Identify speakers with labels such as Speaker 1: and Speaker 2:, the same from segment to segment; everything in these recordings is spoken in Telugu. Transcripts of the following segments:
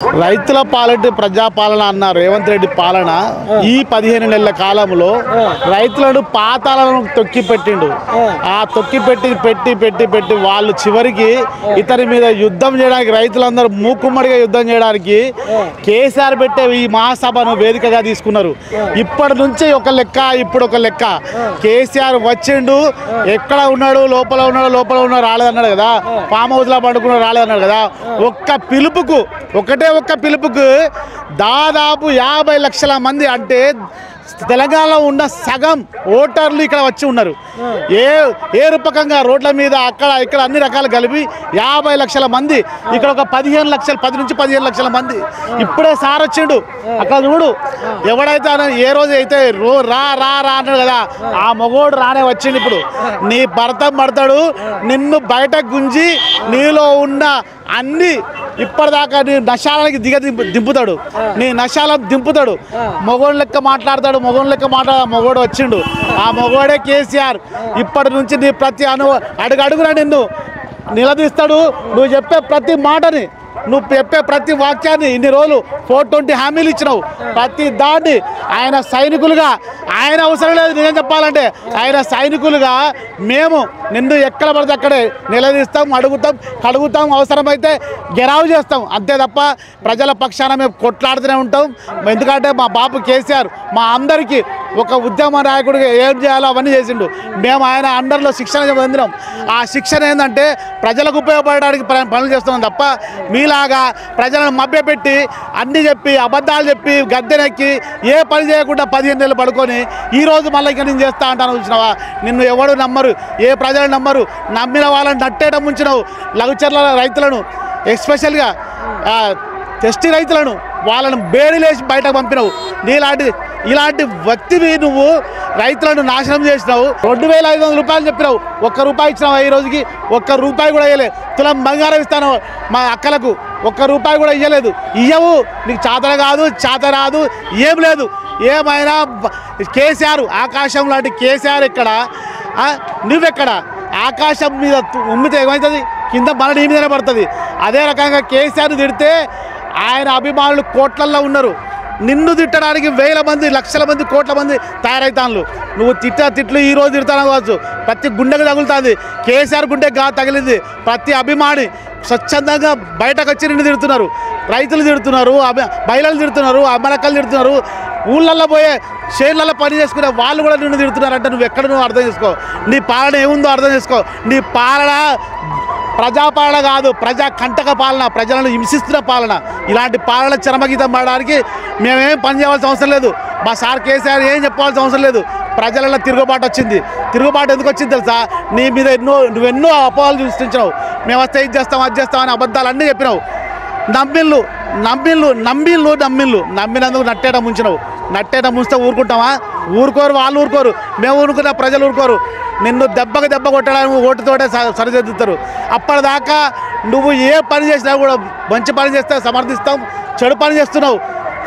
Speaker 1: రైతుల పాలన ప్రజాపాలన అన్నారు రేవంత్ రెడ్డి పాలన ఈ 15 నెలల కాలంలో రైతులను పాతాలను తొక్కి పెట్టిండు. ఆ తొక్కి పెట్టి వాళ్ళు చివరికి ఇతని మీద యుద్ధం చేయడానికి రైతులందరూ మూకుమ్మడిగా యుద్ధం చేయడానికి కేసీఆర్ పెట్టే ఈ మహాసభను వేదికగా తీసుకున్నారు. ఇప్పటి నుంచి ఒక లెక్క, ఇప్పుడు ఒక లెక్క. కేసీఆర్ వచ్చిండు, ఎక్కడ ఉన్నాడు, లోపల ఉన్నాడు రాలేదన్నాడు కదా, ఫామ్ హౌస్లో పండుకున్నాడు రాలేదన్నాడు కదా. ఒక్క పిలుపుకు దాదాపు 50 లక్షల మంది, అంటే తెలంగాణలో ఉన్న సగం ఓటర్లు ఇక్కడ వచ్చి ఉన్నారు. ఏ రూపకంగా రోడ్ల మీద అక్కడ ఇక్కడ అన్ని రకాలు కలిపి 50 లక్షల మంది, ఇక్కడ ఒక 10 నుంచి 15 లక్షల మంది. ఇప్పుడే సార్ వచ్చిండు, అక్కడ చూడు. ఎవడైతే ఏ రోజు అయితే రా అన్నాడు కదా, ఆ మగోడు రానే వచ్చిండు. ఇప్పుడు నీ భర్త పడతాడు, నిన్ను బయట గుంజి నీలో ఉన్న అన్ని ఇప్పటిదాకా నీ నశాలకి దింపుతాడు, నీ నశాలను దింపుతాడు. మగోడు లెక్క మాట్లాడతాడు, మగోడు వచ్చిండు. ఆ మగోడే కేసీఆర్. ఇప్పటి నుంచి నీ ప్రతి అడుగున నిన్ను నిలదీస్తాడు. నువ్వు చెప్పే ప్రతి మాటని, నువ్వు చెప్పే ప్రతి వాక్యాన్ని ఇన్ని రోజులు 420 హామీలు ఇచ్చినావు. ప్రతి దాన్ని ఆయన సైనికులుగా, ఆయన అవసరం లేదు నిజం చెప్పాలంటే, ఆయన సైనికులుగా మేము నిన్ను ఎక్కడ పడితే అక్కడే నిలదీస్తాం, కడుగుతాం, అవసరమైతే గెరావు చేస్తాం. అంతే తప్ప ప్రజల పక్షాన మేము కొట్లాడుతూనే ఉంటాం. ఎందుకంటే మా బాబు కేసీఆర్ మా అందరికీ ఒక ఉద్యమ నాయకుడిగా ఏం చేయాలో అవన్నీ చేసిండు. మేము ఆయన అండర్లో శిక్షణ పొందినాం. ఆ శిక్షణ ఏంటంటే ప్రజలకు ఉపయోగపడడానికి పనులు చేస్తున్నాం తప్ప మీలాగా ప్రజలను మభ్యపెట్టి అన్నీ చెప్పి అబద్ధాలు చెప్పి గద్దెనెక్కి ఏ పని చేయకుండా 15 నెలలు పడుకొని ఈరోజు మళ్ళీ ఇక నేను చేస్తా అంటాను చూసినావా. నిన్ను ఎవడు నమ్మరు, ఏ ప్రజలు నమ్మరు. నమ్మిన వాళ్ళని నట్టేయడం ఉంచినావు. లఘుచర్ల రైతులను, ఎస్పెషల్గా టెస్టీ రైతులను వాళ్ళను బేడీలేసి బయటకు పంపినావు. ఇలాంటి వ్యక్తివి నువ్వు రైతులను నాశనం చేసినావు. 2500 రూపాయలు చెప్పినావు, ₹1 ఇచ్చినావు. ఈ రోజుకి ₹1 కూడా ఇవ్వలేదు. తులం బంగారం ఇస్తాను మా అక్కలకు, ₹1 కూడా ఇవ్వలేదు. ఇవ్వవు, నీకు చేత రాదు, ఏం లేదు. ఏమైనా కేసీఆర్, ఆకాశం లాంటి కేసీఆర్ ఎక్కడ, నువ్వెక్కడ? ఆకాశం మీద ఉమ్మితే ఏమవుతుంది, కింద మన నీ మీదనే పడుతుంది. అదే రకంగా కేసీఆర్ని తిడితే ఆయన అభిమానులు కోట్లల్లో ఉన్నారు. నిన్ను తిట్టడానికి 1000 మంది, లక్షల మంది, కోట్ల మంది తయారవుతాను. నువ్వు తిట్లు ఈ రోజు తిడతాను కావచ్చు, ప్రతి గుండెకు తగులుతుంది. కేసీఆర్ గుండె తగిలింది. ప్రతి అభిమాని స్వచ్ఛందంగా బయటకు వచ్చి నిన్ను తిడుతున్నారు. రైతులు తిడుతున్నారు, మహిళలు తిడుతున్నారు, అమరక్కలు తిడుతున్నారు. ఊళ్ళల్లో పోయే షేర్లలో పని చేసుకునే వాళ్ళు కూడా నిన్ను తిడుతున్నారంటే నువ్వు అర్థం చేసుకో. నీ పాలన ఏముందో అర్థం చేసుకో. నీ పాలన ప్రజాపాలన కాదు, ప్రజా కంటక పాలన, ప్రజలను హింసిస్తున్న పాలన. ఇలాంటి పాలన చరమగీతం పడడానికి మేమేం పని చేయాల్సిన అవసరం లేదు. మా సార్ కేసీఆర్ ఏం చెప్పాల్సిన అవసరం లేదు. ప్రజలలో తిరుగుబాటు వచ్చింది. తిరుగుబాటు ఎందుకు వచ్చింది తెలుసా? నీ మీద నువ్వెన్నో అపోహలు సృష్టించినావు. మేము వస్తే ఇది చేస్తాం, అది చేస్తాం అని అబద్ధాలు అన్నీ చెప్పినావు. నమ్మినందుకు నట్టేట ముంచినావు. నట్టేట ముంచితే ఊరుకుంటామా? ఊరుకోరు, వాళ్ళు ఊరుకోరు. మేము ఊరుకున్న ప్రజలు ఊరుకోరు. నిన్ను దెబ్బ కొట్టడానికి ఓటుతోటే సరిదిద్దుతారు. అప్పటిదాకా నువ్వు ఏ పని చేసినా కూడా మంచి పని చేస్తే సమర్థిస్తాం, చెడు పని చేస్తున్నావు.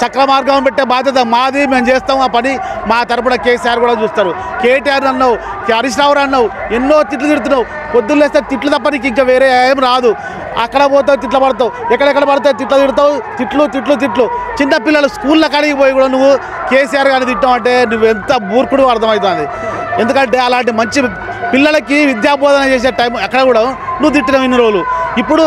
Speaker 1: చక్ర మార్గం పెట్టే బాధ్యత మాది, మేము చేస్తాం ఆ పని. మా తరపున కేసీఆర్ కూడా చూస్తారు. కేటీఆర్ అన్నావు, హరీష్ రావు అన్నావు, ఎన్నో తిట్లు తిడుతున్నావు. పొద్దున్న లేస్తే తిట్లు తప్ప నీకు ఇంకా వేరే ఏం రాదు. అక్కడ పోతావు, తిట్లు పడతావు, ఎక్కడెక్కడ పడతావు తిట్లు తిడతావు. తిట్లు. చిన్నపిల్లలు స్కూళ్ళ కాడికి పోయి కూడా నువ్వు కేసీఆర్ గారిని తిట్టావు అంటే నువ్వు ఎంత మూర్ఖుడు అర్థమవుతుంది. ఎందుకంటే అలాంటి మంచి పిల్లలకి విద్యాబోధన చేసే టైం అక్కడ కూడా నువ్వు తిట్టినావు ఇన్ని రోజులు. ఇప్పుడు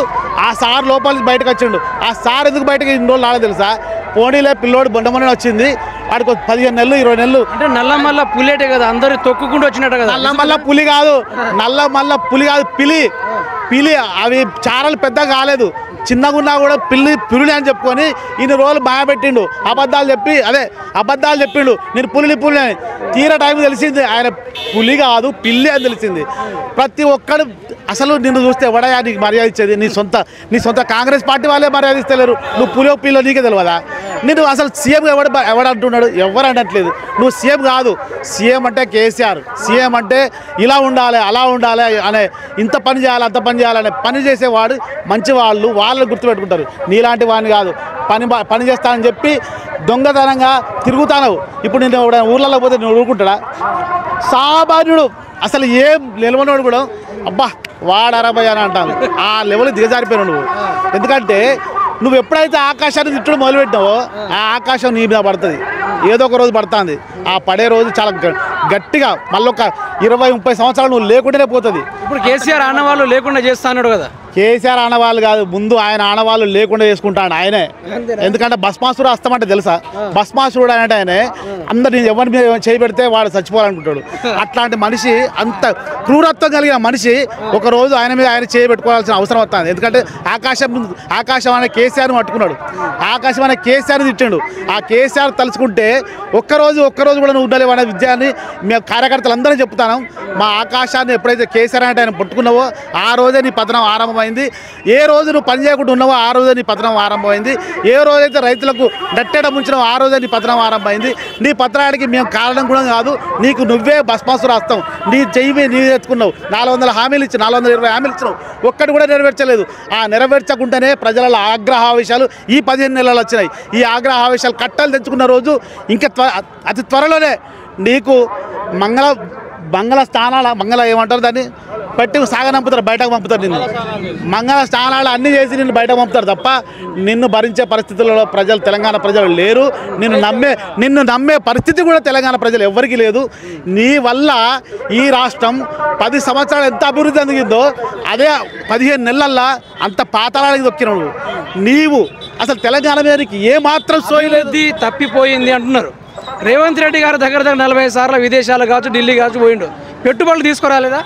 Speaker 1: ఆ సార్ లోపలికి బయటకు వచ్చిండు. ఆ సార్ ఎందుకు బయటకు ఇన్ని రోజులు రాలేదు తెలుసా? పోనీలే పిల్లోడు బొండమని వచ్చింది, వాడికి 15 నెలలు 20 నెలలు.
Speaker 2: అంటే నల్లమల్ల పులేటే కదా, అందరూ తొక్కుకుంటూ వచ్చినట్టు కదా.
Speaker 1: నల్లమల్ల పులి కాదు, పిలి. అవి చారలు పెద్దగా కాలేదు, చిన్నగా ఉన్నా కూడా పులి అని చెప్పుకొని ఇన్ని రోజులు భయపెట్టిండు. అబద్ధాలు చెప్పిండు. నేను పులి అని. తీరా టైం తెలిసింది ఆయన పులి కాదు, పిల్లి అని తెలిసింది. ప్రతి ఒక్కడు అసలు నిన్ను చూస్తే ఎవడయా నీకు మర్యాద ఇచ్చేది? నీ సొంత కాంగ్రెస్ పార్టీ వాళ్ళే మర్యాద ఇస్తలేరు. నువ్వు పిల్లో నీకే తెలియదా? నేను అసలు సీఎం ఎవడంటున్నాడు? ఎవరు అనట్లేదు. నువ్వు సీఎం కాదు. సీఎం అంటే కేసీఆర్. సీఎం అంటే ఇలా ఉండాలి, అలా ఉండాలి అనే, ఇంత పని చేయాలి, అంత పని చేయాలనే పని చేసేవాడు మంచి వాళ్ళని గుర్తుపెట్టుకుంటారు. నీలాంటి వాడిని కాదు. పని చేస్తానని చెప్పి దొంగతనంగా తిరుగుతాను. ఇప్పుడు నేను ఊర్లలో పోతే నేను ఊరుకుంటాడా? సామాన్యుడు అసలు ఏం నిలవనోడు కూడా అబ్బా వాడరబై అని అంటాను. ఆ లెవెల్ దిగజారిపోయినావు నువ్వు. ఎందుకంటే నువ్వు ఎప్పుడైతే ఆకాశాన్ని తిట్టడం మొదలుపెట్టావో ఆ ఆకాశం నీ మీద పడుతుంది, ఏదో ఒక రోజు పడుతుంది. ఆ పడే రోజు చాలా గట్టిగా మళ్ళొక 20-30 సంవత్సరాలు నువ్వు లేకుండానే పోతుంది.
Speaker 2: ఇప్పుడు కేసీఆర్ ఆనవాళ్ళు లేకుండా చేస్తా అన్నాడు కదా.
Speaker 1: కేసీఆర్ ఆనవాళ్ళు కాదు, ముందు ఆయన ఆనవాళ్ళు లేకుండా చేసుకుంటాడు ఆయనే. ఎందుకంటే భస్మాసురుడు వస్తామంటే తెలుసా? భస్మాసురుడు అంటే ఆయనే అందరు ఎవరి మీద చేయి పెడితే వాడు చచ్చిపోవాలనుకుంటాడు. అట్లాంటి మనిషి, అంత క్రూరత్వం కలిగిన మనిషి ఒక రోజు ఆయన మీద ఆయన చేయి పెట్టుకోవాల్సిన అవసరం వస్తుంది. ఎందుకంటే ఆకాశం అనే కేసీఆర్ని పట్టుకున్నాడు, ఆకాశం అనే కేసీఆర్ని తిట్టాడు. ఆ కేసీఆర్ తలుచుకుంటే ఒక్కరోజు కూడా నువ్వు ఉండలేవు అనే విద్యాన్ని మేము కార్యకర్తలందరం చెప్తాను. మా ఆకాశాన్ని ఎప్పుడైతే కేసీఆర్ అంటే ఆయన పట్టుకున్నావో ఆ రోజే నీ పతనం ఆరంభమైంది. ఏ రోజు నువ్వు పని చేయకుండా ఉన్నావో ఆ రోజే నీ పతనం ఆరంభమైంది. ఏ రోజైతే రైతులకు డట్టెడ ముంచినావో ఆ రోజే నీ పతనం ఆరంభమైంది. నీ పత్రానికి మేము కారణం కూడా కాదు, నీకు నువ్వే భస్మాసురు వస్తాం. నీ చెయ్యి నీవు ఎత్తుకున్నావు. 400 హామీలు ఇచ్చి 420 హామీలు ఇచ్చినావు, ఒక్కటి కూడా నెరవేర్చలేదు. ఆ నెరవేర్చకుండానే ప్రజల ఆగ్రహావేశాలు ఈ 15 నెలలు వచ్చినాయి. ఈ ఆగ్రహావేశాలు కట్టలు తెచ్చుకున్న రోజు ఇంకా అతి త్వరలోనే నీకు మంగళ స్థానాల ఏమంటారు దాన్ని పెట్టి సాగనంపుతారు, బయటకు పంపుతారు. నిన్ను మంగళ స్థానాలు అన్నీ చేసి నిన్ను బయటకు పంపుతారు తప్ప నిన్ను భరించే పరిస్థితుల్లో ప్రజలు, తెలంగాణ ప్రజలు లేరు. నిన్ను నమ్మే పరిస్థితి కూడా తెలంగాణ ప్రజలు ఎవరికీ లేదు. నీ వల్ల ఈ రాష్ట్రం 10 సంవత్సరాలు ఎంత అభివృద్ధి అందిందో అదే 15 నెలల్లో అంత పాతాళానికి దొక్కినావు నీవు. అసలు తెలంగాణ మీద నీకు ఏమాత్రం సోయలేదు,
Speaker 2: తప్పిపోయింది అంటున్నారు. రేవంత్ రెడ్డి గారు దగ్గర 40 సార్లు విదేశాలు కావచ్చు, ఢిల్లీ కావచ్చు పోయిండు, పెట్టుబడులు తీసుకురాలేదా?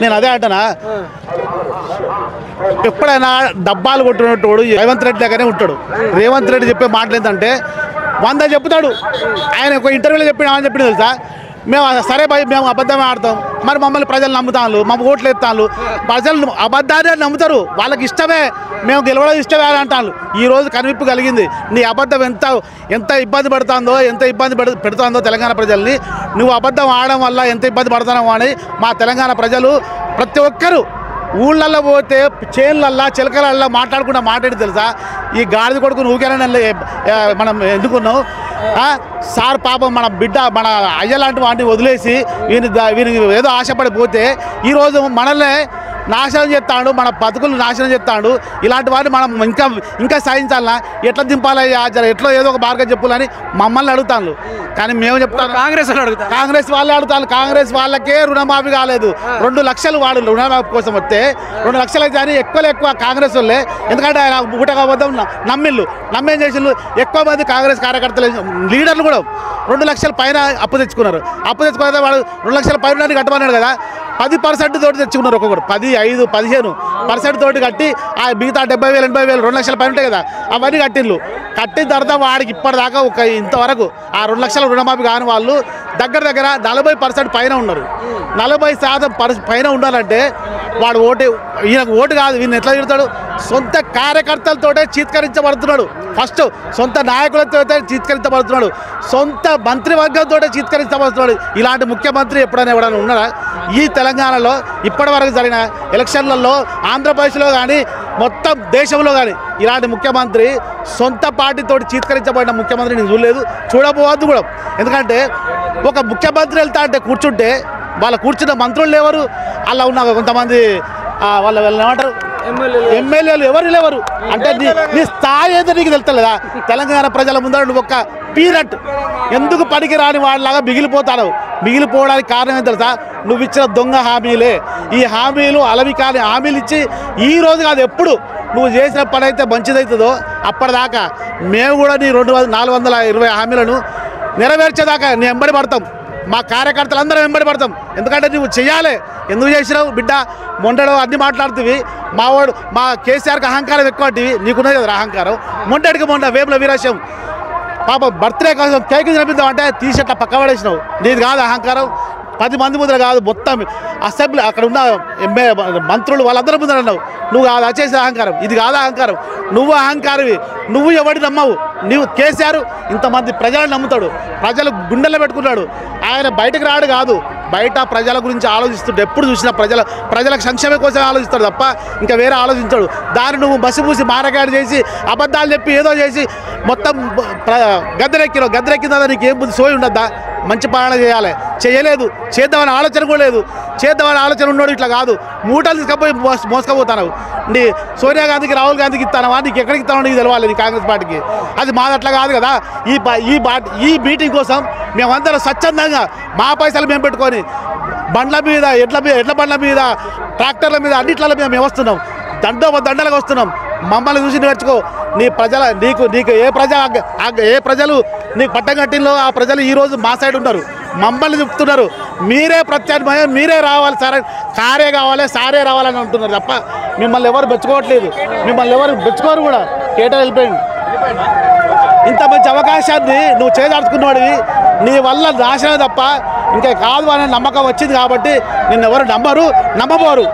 Speaker 1: నేను అదే అంటున్నా. ఎప్పుడైనా డబ్బాలు కొట్టినట్టు రేవంత్ రెడ్డి దగ్గరే ఉంటాడు. రేవంత్ రెడ్డి చెప్పే మాటలు ఏంటంటే 100 చెప్తాడు. ఆయన ఒక ఇంటర్వ్యూలో చెప్పిన తెలుసా, మేము సరే భయ్ మేము అబద్ధమే ఆడతాం, మరి మమ్మల్ని ప్రజలు నమ్ముతాను, మమ్మల్ని ఓట్లు ఎత్తాను. ప్రజలు అబద్ధాన్ని నమ్ముతారు, వాళ్ళకి ఇష్టమే, మేము గెలవడం ఇష్టమే అని అంటాను. ఈరోజు కనివిప్పు కలిగింది. నీ అబద్ధం ఎంత ఇబ్బంది పడుతుందో, ఎంత ఇబ్బంది పెడుతుందో తెలంగాణ ప్రజల్ని. నువ్వు అబద్ధం ఆడడం వల్ల ఎంత ఇబ్బంది పడుతున్నావు అని మా తెలంగాణ ప్రజలు ప్రతి ఒక్కరూ ఊళ్ళల్లో పోతే చేన్లల్లా చిలకలల్లా మాట్లాడి తెలుసా, ఈ గాడిద కొడుకు నువ్వుకేనా మనం ఎందుకున్నావు సార్, పాపం మన బిడ్డ మన అయ్య లాంటి వాడిని వదిలేసి వీనికి ఏదో ఆశపడిపోతే ఈరోజు మనల్ని నాశనం చేస్తాడు, మన బతుకులు నాశనం చేస్తాడు. ఇలాంటి వాడిని మనం ఇంకా సాధించాలన్నా ఎట్లా దింపాలయ్యా, ఎట్లా ఏదో ఒక మార్గం చెప్పులని మమ్మల్ని అడుగుతాను. కానీ మేము చెప్తాను కాంగ్రెస్ వాళ్ళే అడుగుతాను. కాంగ్రెస్ వాళ్ళకే రుణమాఫీ కాలేదు. 2 లక్షలు వాడు రుణమాఫీ కోసం వస్తే 2 లక్షలు అయితే అని ఎక్కువ కాంగ్రెస్ వాళ్ళే. ఎందుకంటే ఆయన ఊటగా వద్దాం నమ్మేం చేసిండు. ఎక్కువ మంది కాంగ్రెస్ కార్యకర్తలు లీడర్లు కూడా 2 లక్షల పైన అప్పు తెచ్చుకున్నారు. అప్పు తెచ్చుకున్న వాడు 2 లక్షల పైన కట్టమన్నాడు కదా, 10% తోటి తెచ్చుకున్నారు. ఒక్కొక్కరు 10, 5, 15% తోటి కట్టి ఆ మిగతా 70,000, 80,000, 2 లక్షల పైన ఉంటాయి కదా, అవన్నీ కట్టిండ్రు. కట్టిన తర్వాత వాడికి ఇప్పటిదాకా ఇంతవరకు ఆ 2 లక్షల రుణమాఫీ కాని వాళ్ళు దగ్గర 40% పైన ఉన్నారు. 40% పైన ఉండాలంటే వాడు ఈయనకు ఓటు కాదు, వీళ్ళని ఎట్లా తిడతాడు? సొంత కార్యకర్తలతోటే చీత్కరించబడుతున్నాడు. ఫస్ట్ సొంత నాయకులతో చీత్కరించబడుతున్నాడు, సొంత మంత్రివర్గంతో చీత్కరించబడుతున్నాడు. ఇలాంటి ముఖ్యమంత్రి ఎవడైనా ఉన్నారా ఈ తెలంగాణలో? ఇప్పటి వరకు జరిగిన ఎలక్షన్లలో ఆంధ్రప్రదేశ్లో కానీ మొత్తం దేశంలో కానీ ఇలాంటి ముఖ్యమంత్రి, సొంత పార్టీతో చీత్కరించబడిన ముఖ్యమంత్రి నేను చూడలేదు, చూడబోవద్దు కూడా. ఎందుకంటే ఒక ముఖ్యమంత్రి వెళ్తా అంటే కూర్చుంటే వాళ్ళ కూర్చున్న మంత్రులు ఎవరు, అలా ఉన్న కొంతమంది వాళ్ళు ఏమంటారు ఎమ్మెల్యేలు ఎవరు లేవరు. అంటే నీ స్థాయి ఏదో నీకు తెలుస్తలేదా? తెలంగాణ ప్రజల ముందర నువ్వు ఒక్క పీనట్ ఎందుకు పనికి రాని వాళ్ళలాగా మిగిలిపోవడానికి కారణం ఏం తెలుసా? నువ్వు ఇచ్చిన దొంగ హామీలే. ఈ హామీలు అలవి కాని హామీలు ఇచ్చి ఈ రోజు కాదు ఎప్పుడు నువ్వు చేసిన పని అయితే మంచిదవుతుందో అప్పటిదాకా మేము కూడా నీ 420 హామీలను నెరవేర్చేదాకా నీ వెంబడి పడతాం. మా కార్యకర్తలందరం వెంబడి పడతాం. ఎందుకంటే నువ్వు చెయ్యాలి. ఎందుకు చేసినావు బిడ్డ? మొండలో అన్ని మాట్లాడుతుంది. మా కేసీఆర్కి అహంకారం ఎక్కువ అంటివి, నీకున్నది కదా అహంకారం. మొండడికి వేపుల వీరాశం పాప బర్త్డే కోసం కేక్ తినిపిద్దాం అంటే తీసేట్లా పక్క పడేసినావు. నీది కాదు అహంకారం. 10 మంది ముందర కాదు, మొత్తం అసెంబ్లీ అక్కడ ఉన్న మంత్రులు వాళ్ళందరూ ముందర అన్నావు. నువ్వు అది వచ్చేసి అహంకారం. ఇది కాదు అహంకారం. నువ్వు అహంకారవి. నువ్వు ఎవడి నమ్మవు. నువ్వు కేసీఆర్ ఇంతమంది ప్రజలను నమ్ముతాడు, ప్రజలు గుండెల్లో పెట్టుకున్నాడు. ఆయన బయటకు రాడు కాదు, బయట ప్రజల గురించి ఆలోచిస్తాడు. ఎప్పుడు చూసినా ప్రజలకు సంక్షేమం కోసం ఆలోచిస్తాడు తప్ప ఇంకా వేరే ఆలోచించాడు. దాన్ని నువ్వు బసిపూసి మారగాడు చేసి అబద్ధాలు చెప్పి ఏదో చేసి మొత్తం గద్దెరెక్కినావు. గద్దెరెక్కిందా నీకు ఏం బుద్ధి సోయి ఉండద్దా? మంచి పాలన చేయాలి, చేయలేదు. చేద్దామని ఆలోచన కూడా లేదు. చేద్దామని ఆలోచన ఉన్నాడు ఇట్లా కాదు, మూటలు తీసుకపోయి మోసుకపోతాను. నీ సోనియా గాంధీకి రాహుల్ గాంధీకి ఇస్తానవా, నీకు ఎక్కడికి ఇస్తానో నీకు తెలవాలి, నీ కాంగ్రెస్ పార్టీకి. అది మాది అట్లా కాదు కదా. ఈ మీటింగ్ కోసం మేమందరం స్వచ్ఛందంగా మా పైసలు మేము పెట్టుకొని బండ్ల మీద ఎడ్ల బండ్ల మీద ట్రాక్టర్ల మీద అన్నిట్లలో మేము వస్తున్నాం, దండలకు వస్తున్నాం. మమ్మల్ని చూసి నేర్చుకో. నీకు ఏ ప్రజలు నీకు పట్టగట్టిలో ఆ ప్రజలు ఈరోజు మా సైడ్ ఉన్నారు, మమ్మల్ని చెప్తున్నారు. మీరే ప్రత్యామ్నాయం, మీరే రావాలి సార్, కారే కావాలి, సారే రావాలని అంటున్నారు తప్ప మిమ్మల్ని ఎవరు మెచ్చుకోవట్లేదు. మిమ్మల్ని ఎవరు మెచ్చుకోరు కూడా. కేటర్ వెళ్ళిపోయింది. ఇంత మంచి అవకాశాన్ని నువ్వు చేజార్చుకున్నవాడివి, నీ వల్ల నాశనమే తప్ప ఇంకా కాదు అనే నమ్మకం వచ్చింది కాబట్టి నిన్నెవరు నమ్మబోరు.